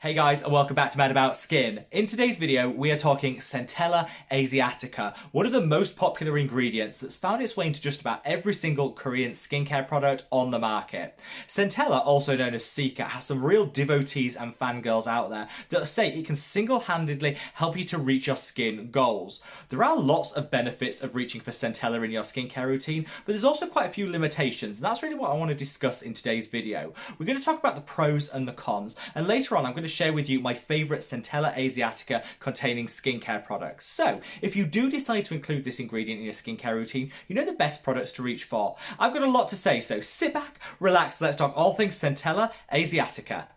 Hey guys, and welcome back to Mad About Skin. In today's video, we are talking Centella Asiatica, one of the most popular ingredients that's found its way into just about every single Korean skincare product on the market. Centella, also known as Cica, has some real devotees and fangirls out there that say it can single-handedly help you to reach your skin goals. There are lots of benefits of reaching for Centella in your skincare routine, but there's also quite a few limitations, and that's really what I want to discuss in today's video. We're going to talk about the pros and the cons, and later on I'm going to share with you my favourite Centella Asiatica containing skincare products. So, if you do decide to include this ingredient in your skincare routine, you know the best products to reach for. I've got a lot to say, so sit back, relax, let's talk all things Centella Asiatica.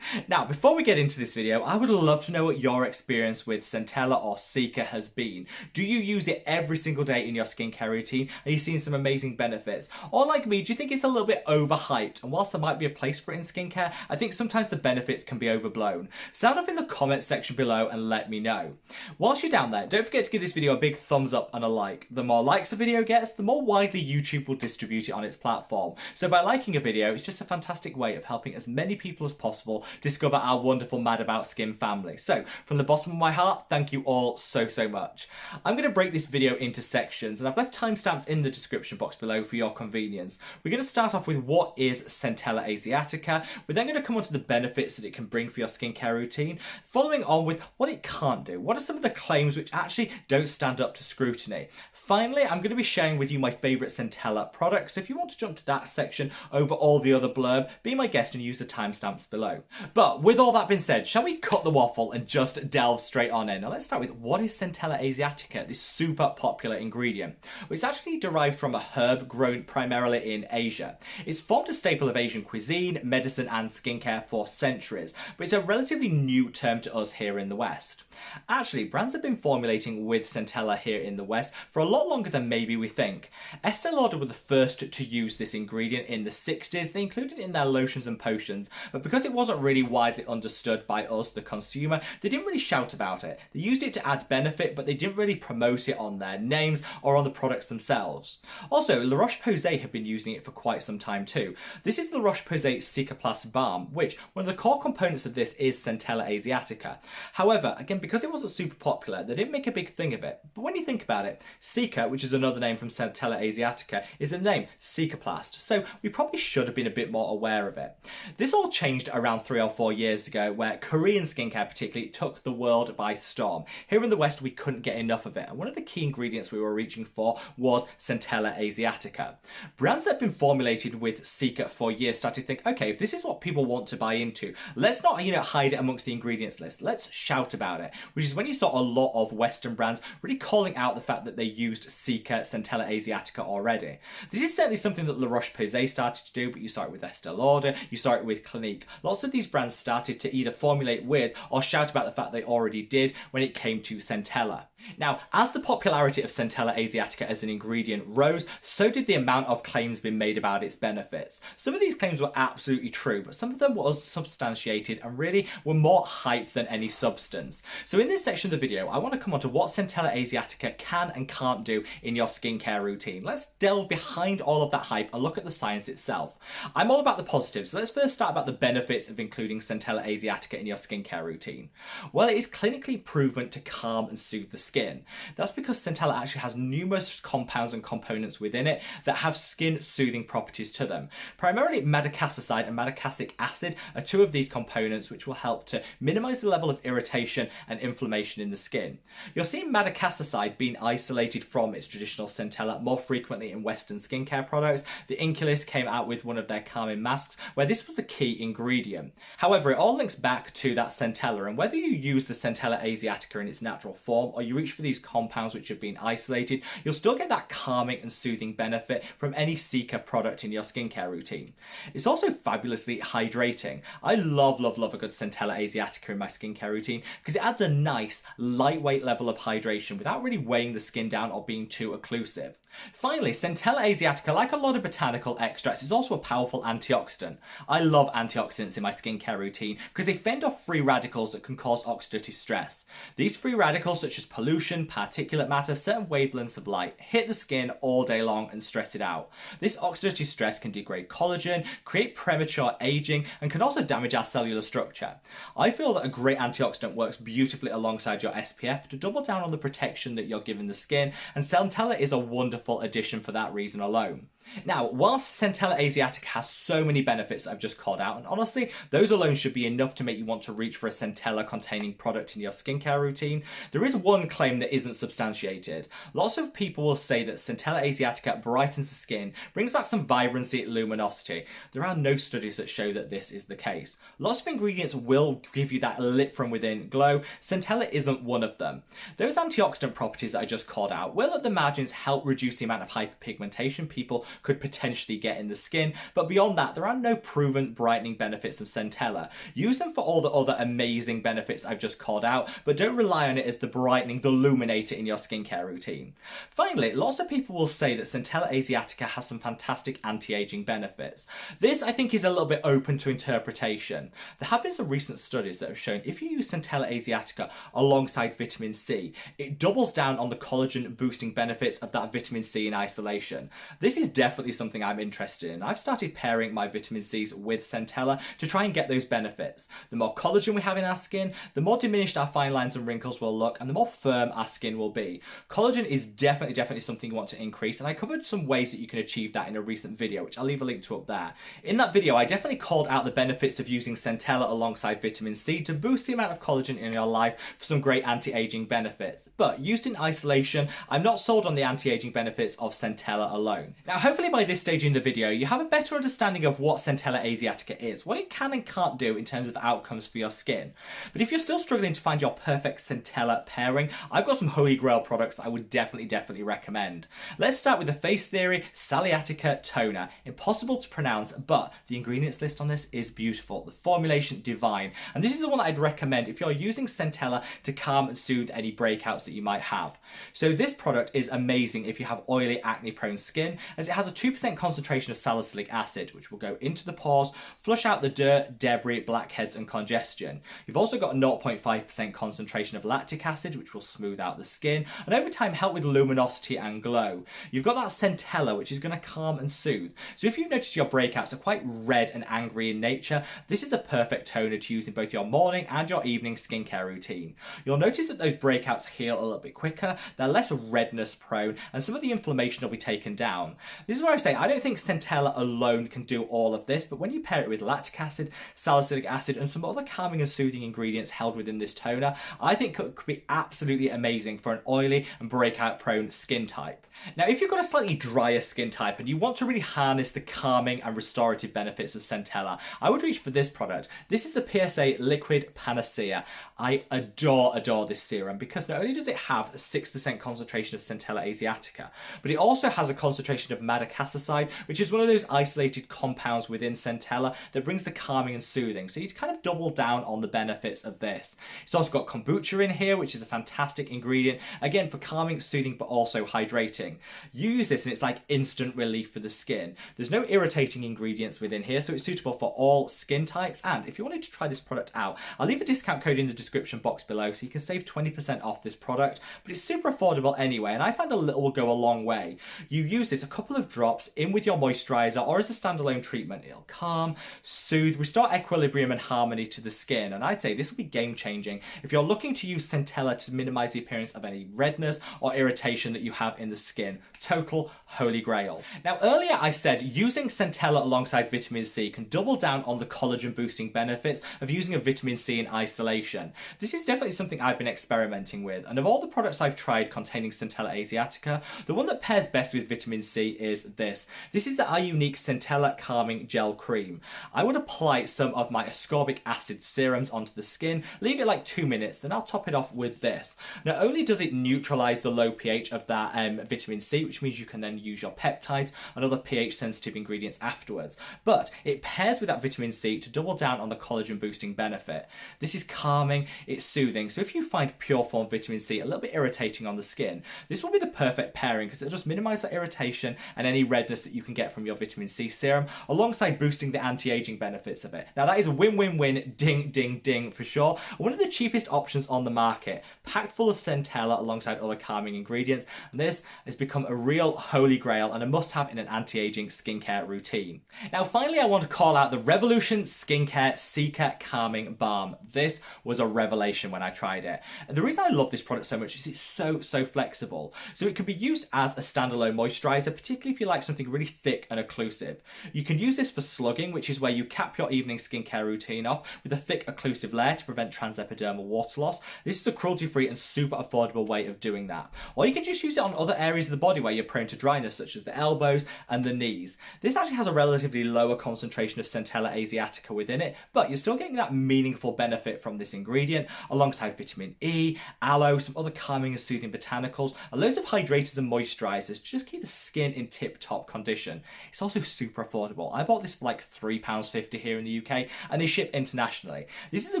Now, before we get into this video, I would love to know what your experience with Centella or Cica has been. Do you use it every single day in your skincare routine? Are you seeing some amazing benefits? Or like me, do you think it's a little bit overhyped? And whilst there might be a place for it in skincare, I think sometimes the benefits can be overblown. Sound off in the comments section below and let me know. Whilst you're down there, don't forget to give this video a big thumbs up and a like. The more likes a video gets, the more widely YouTube will distribute it on its platform. So by liking a video, it's just a fantastic way of helping as many people as possible discover our wonderful Mad About Skin family. So, from the bottom of my heart, thank you all so much. I'm going to break this video into sections, and I've left timestamps in the description box below for your convenience. We're going to start off with what is Centella Asiatica. We're then going to come on to the benefits that it can bring for your skincare routine, following on with what it can't do. What are some of the claims which actually don't stand up to scrutiny? Finally, I'm going to be sharing with you my favourite Centella products, so if you want to jump to that section over all the other blurb, be my guest and use the timestamps below. But with all that being said, shall we cut the waffle and just delve straight on in? Now let's start with what is Centella Asiatica, this super popular ingredient. Well, it's actually derived from a herb grown primarily in Asia. It's formed a staple of Asian cuisine, medicine and skincare for centuries, but it's a relatively new term to us here in the West. Actually, brands have been formulating with Centella here in the West for a lot longer than maybe we think. Estee Lauder were the first to use this ingredient in the 60s. They included it in their lotions and potions, but because it wasn't really widely understood by us, the consumer, they didn't really shout about it. They used it to add benefit, but they didn't really promote it on their names or on the products themselves. Also, La Roche-Posay have been using it for quite some time too. This is La Roche-Posay Cica balm, which one of the core components of this is Centella Asiatica. However, again, because it wasn't super popular, they didn't make a big thing of it. But when you think about it, Cica, which is another name from Centella Asiatica, is the name Cicaplast, so we probably should have been a bit more aware of it. This all changed around 3 or 4 years ago, where Korean skincare particularly took the world by storm. Here in the West, we couldn't get enough of it, and one of the key ingredients we were reaching for was Centella Asiatica. Brands that have been formulated with Cica for years started to think, okay, if this is what people want to buy into, let's not, hide it amongst the ingredients list. Let's shout about it, which is when you saw a lot of Western brands really calling out the fact that they used Cica Centella Asiatica already. This is certainly something that La Roche-Posay started to do, but you saw it with Estee Lauder, you saw it with Clinique. Lots of these brands started to either formulate with or shout about the fact they already did when it came to Centella. Now, as the popularity of Centella Asiatica as an ingredient rose, so did the amount of claims being made about its benefits. Some of these claims were absolutely true, but some of them were unsubstantiated and really were more hype than any substance. So in this section of the video, I want to come on to what Centella Asiatica can and can't do in your skincare routine. Let's delve behind all of that hype and look at the science itself. I'm all about the positives, so let's first start about the benefits of including Centella Asiatica in your skincare routine. Well, it is clinically proven to calm and soothe the skin. That's because Centella actually has numerous compounds and components within it that have skin soothing properties to them. Primarily madecassoside and madecasic acid are two of these components which will help to minimize the level of irritation and inflammation in the skin. You're seeing madecassoside being isolated from its traditional Centella more frequently in Western skincare products. The Inculus came out with one of their calming masks where this was the key ingredient. However, it all links back to that Centella, and whether you use the Centella Asiatica in its natural form or you reach for these compounds which have been isolated, you'll still get that calming and soothing benefit from any Cica product in your skincare routine. It's also fabulously hydrating. I love a good Centella Asiatica in my skincare routine because it adds a nice, lightweight level of hydration without really weighing the skin down or being too occlusive. Finally, Centella Asiatica, like a lot of botanical extracts, is also a powerful antioxidant. I love antioxidants in my skincare skincare routine because they fend off free radicals that can cause oxidative stress. These free radicals, such as pollution, particulate matter, certain wavelengths of light, hit the skin all day long and stress it out. This oxidative stress can degrade collagen, create premature aging, and can also damage our cellular structure. I feel that a great antioxidant works beautifully alongside your SPF to double down on the protection that you're giving the skin, and Centella is a wonderful addition for that reason alone. Now, whilst Centella Asiatica has so many benefits that I've just called out, and honestly, those alone should be enough to make you want to reach for a Centella containing product in your skincare routine, there is one claim that isn't substantiated. Lots of people will say that Centella Asiatica brightens the skin, brings back some vibrancy and luminosity. There are no studies that show that this is the case. Lots of ingredients will give you that lit from within glow. Centella isn't one of them. Those antioxidant properties that I just called out will at the margins help reduce the amount of hyperpigmentation people could potentially get in the skin, but beyond that, there are no proven brightening benefits of Centella. Use them for all the other amazing benefits I've just called out, but don't rely on it as the brightening, the illuminator in your skincare routine. Finally, lots of people will say that Centella Asiatica has some fantastic anti-aging benefits. This, I think, is a little bit open to interpretation. There have been some recent studies that have shown if you use Centella Asiatica alongside vitamin C, it doubles down on the collagen boosting benefits of that vitamin C in isolation. This is definitely something I'm interested in. I've started pairing my vitamin C's with Centella to try and get those benefits. The more collagen we have in our skin, the more diminished our fine lines and wrinkles will look, and the more firm our skin will be. Collagen is definitely something you want to increase, and I covered some ways that you can achieve that in a recent video, which I'll leave a link to up there. In that video, I definitely called out the benefits of using Centella alongside vitamin C to boost the amount of collagen in your life for some great anti-aging benefits. But used in isolation, I'm not sold on the anti-aging benefits of Centella alone. Now, hopefully by this stage in the video, you have a better understanding of what Centella Asiatica is, what it can and can't do in terms of outcomes for your skin. But if you're still struggling to find your perfect Centella pairing, I've got some holy grail products that I would definitely recommend. Let's start with the Face Theory Saliatica Toner. Impossible to pronounce, but the ingredients list on this is beautiful. The formulation divine. And this is the one that I'd recommend if you're using Centella to calm and soothe any breakouts that you might have. So this product is amazing if you have oily, acne-prone skin, as it has a 2% concentration of salicylic acid, which will go into the pores, flush out the dirt, debris, blackheads, and congestion. You've also got a 0.5% concentration of lactic acid, which will smooth out the skin, and over time help with luminosity and glow. You've got that Centella, which is going to calm and soothe. So if you've noticed your breakouts are quite red and angry in nature, this is a perfect toner to use in both your morning and your evening skincare routine. You'll notice that those breakouts heal a little bit quicker, they're less redness prone, and some of the inflammation will be taken down. This is where I say I don't think Centella alone can do all of this, but when you pair it with lactic acid, salicylic acid, and some other calming and soothing ingredients held within this toner, I think it could be absolutely amazing for an oily and breakout prone skin type. Now, if you've got a slightly drier skin type and you want to really harness the calming and restorative benefits of Centella, I would reach for this product. This is the PSA Liquid Panacea. I adore this serum because not only does it have a 6% concentration of Centella Asiatica, but it also has a concentration of madecassoside, which is one of those isolated compounds within Centella that brings the calming and soothing. So you'd kind of double down on the benefits of this. It's also got kombucha in here, which is a fantastic ingredient, again for calming, soothing, but also hydrating. Use this and it's like instant relief for the skin. There's no irritating ingredients within here, so it's suitable for all skin types. And if you wanted to try this product out, I'll leave a discount code in the description box below so you can save 20% off this product, but it's super affordable anyway, and I find a little will go a long way. You use this a couple of drops in with your moisturizer or as a standalone treatment. It'll calm, soothe, restore equilibrium and harmony to the skin, and I'd say this will be game changing if you're looking to use Centella to minimize the appearance of any redness or irritation that you have in the skin. Total holy grail. Now, earlier I said using Centella alongside vitamin C can double down on the collagen boosting benefits of using a vitamin C in isolation. This is definitely something I've been experimenting with, and of all the products I've tried containing Centella Asiatica, the one that pairs best with vitamin C is this. This is the iunik Centella Calming Gel Cream. I would apply some of my ascorbic acid serums onto the skin, leave it like 2 minutes, then I'll top it off with this. Not only does it neutralize the low pH of that vitamin C, which means you can then use your peptides and other pH sensitive ingredients afterwards, but it pairs with that vitamin C to double down on the collagen boosting benefit. This is calming, it's soothing, so if you find pure form vitamin C a little bit irritating on the skin, this will be the perfect pairing because it'll just minimize that irritation and and any redness that you can get from your vitamin C serum, alongside boosting the anti-aging benefits of it. Now that is a win-win-win, ding, ding, ding for sure. One of the cheapest options on the market, packed full of centella alongside other calming ingredients, and this has become a real holy grail and a must-have in an anti-aging skincare routine. Now finally, I want to call out the Revolution Skincare Cica Calming Balm. This was a revelation when I tried it. And the reason I love this product so much is it's so flexible. So it can be used as a standalone moisturizer, particularly if you like something really thick and occlusive. You can use this for slugging, which is where you cap your evening skincare routine off with a thick occlusive layer to prevent transepidermal water loss. This is a cruelty-free and super affordable way of doing that. Or you can just use it on other areas of the body where you're prone to dryness, such as the elbows and the knees. This actually has a relatively lower concentration of Centella Asiatica within it, but you're still getting that meaningful benefit from this ingredient, alongside vitamin E, aloe, some other calming and soothing botanicals, and loads of hydrators and moisturizers to just keep the skin in tip-top condition. It's also super affordable. I bought this for like £3.50 here in the UK, and they ship internationally. This is a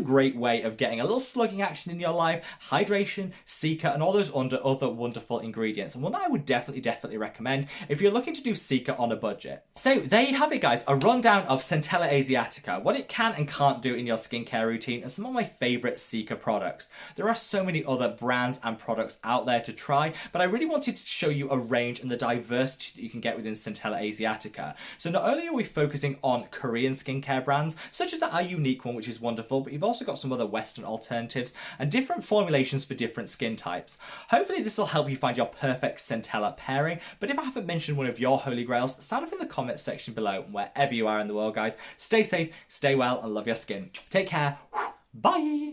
great way of getting a little slugging action in your life, hydration, Cica, and all those other wonderful ingredients, and one that I would definitely recommend if you're looking to do Cica on a budget. So there you have it, guys, a rundown of Centella Asiatica, what it can and can't do in your skincare routine, and some of my favorite Cica products. There are so many other brands and products out there to try, but I really wanted to show you a range and the diversity that you can get within Centella Asiatica. So not only are we focusing on Korean skincare brands, such as the iunik one, which is wonderful, but you've also got some other Western alternatives and different formulations for different skin types. Hopefully this will help you find your perfect Centella pairing, but if I haven't mentioned one of your holy grails, sound off in the comments section below. Wherever you are in the world, guys, stay safe, stay well, and love your skin. Take care. Bye!